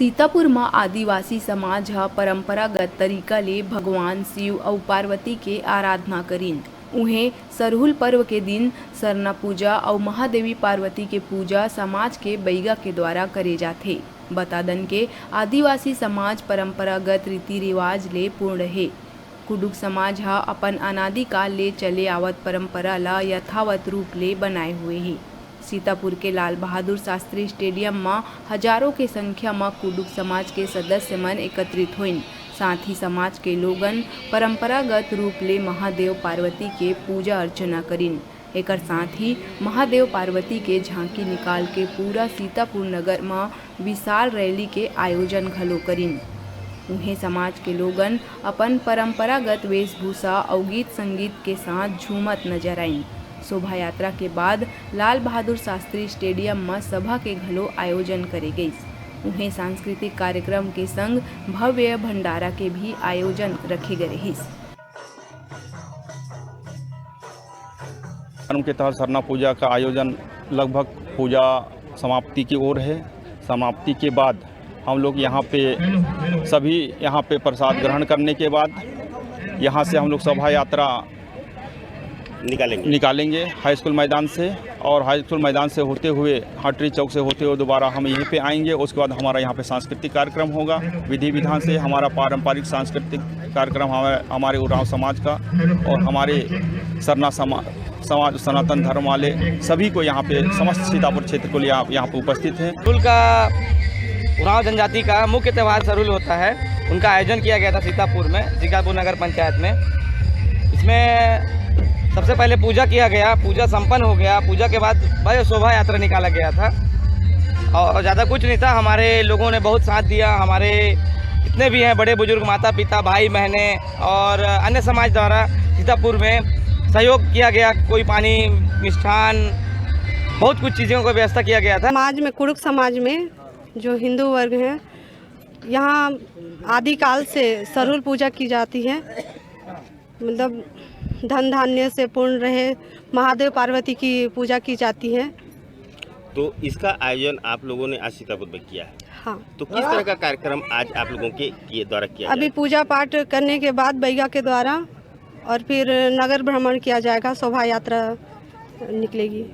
सीतापुर में आदिवासी समाज हा परंपरागत तरीका ले भगवान शिव और पार्वती के आराधना करीन। उन्हें सरहुल पर्व के दिन सरना पूजा और महादेवी पार्वती के पूजा समाज के बैगा के द्वारा करे जाथे। बता दन के आदिवासी समाज परंपरागत रीति रिवाज ले पूर्ण है। कुडुक समाज हा अपन अनादिकाल ले चले आवत परंपरा ला यथावत रूप ले बनाए हुए है। सीतापुर के लाल बहादुर शास्त्री स्टेडियम में हजारों के संख्या में कुडुक समाज के सदस्य मन एकत्रित हुईन। साथ ही समाज के लोगन परंपरागत रूप ले महादेव पार्वती के पूजा अर्चना करीन। एकर साथ ही महादेव पार्वती के झांकी निकाल के पूरा सीतापुर नगर में विशाल रैली के आयोजन घलो करीन। उन्हें समाज के लोगन अपन परंपरागत वेशभूषा और गीत संगीत के साथ झूमत नजर आईन। शोभा यात्रा के बाद लाल बहादुर शास्त्री स्टेडियम में सभा के घलो आयोजन करे गई। उन्हें सांस्कृतिक कार्यक्रम के संग भव्य भंडारा के भी आयोजन रखे गए रही। के तहत सरना पूजा का आयोजन लगभग पूजा समाप्ति की ओर है। समाप्ति के बाद हम लोग यहाँ पे प्रसाद ग्रहण करने के बाद यहाँ से हम लोग शोभा यात्रा निकालेंगे हाई स्कूल मैदान से, और हाई स्कूल मैदान से होते हुए हटरी चौक से होते हुए दोबारा हम यहीं पे आएंगे। उसके बाद हमारा यहाँ पे सांस्कृतिक कार्यक्रम होगा। विधि विधान से हमारा पारंपरिक सांस्कृतिक कार्यक्रम हमारे उरांव समाज का और हमारे सरना समाज सनातन धर्म वाले सभी को यहाँ पे समस्त सीतापुर क्षेत्र को यहाँ पे उपस्थित हैं। सरहुल का उरांव जनजाति का मुख्य त्यौहार सरहुल होता है। उनका आयोजन किया गया था सीतापुर में, सीतापुर नगर पंचायत में। इसमें सबसे पहले पूजा किया गया, पूजा संपन्न हो गया। पूजा के बाद भाई शोभा यात्रा निकाला गया था और ज़्यादा कुछ नहीं था। हमारे लोगों ने बहुत साथ दिया। हमारे जितने भी हैं बड़े बुजुर्ग, माता पिता, भाई बहने और अन्य समाज द्वारा सीतापुर में सहयोग किया गया। कोई पानी, मिष्ठान, बहुत कुछ चीज़ों का व्यवस्था किया गया था। समाज में, कुडुक समाज में जो हिंदू वर्ग हैं, यहाँ आदिकाल से सरहुल पूजा की जाती है। मतलब धन धान्य से पूर्ण रहे, महादेव पार्वती की पूजा की जाती है। तो इसका आयोजन आप लोगों ने आज सीतापुर में किया है। हाँ। तो किस तरह का कार्यक्रम आज आप लोगों के द्वारा किया अभी पूजा पाठ करने के बाद बैगा के द्वारा और फिर नगर भ्रमण किया जाएगा, शोभा यात्रा निकलेगी।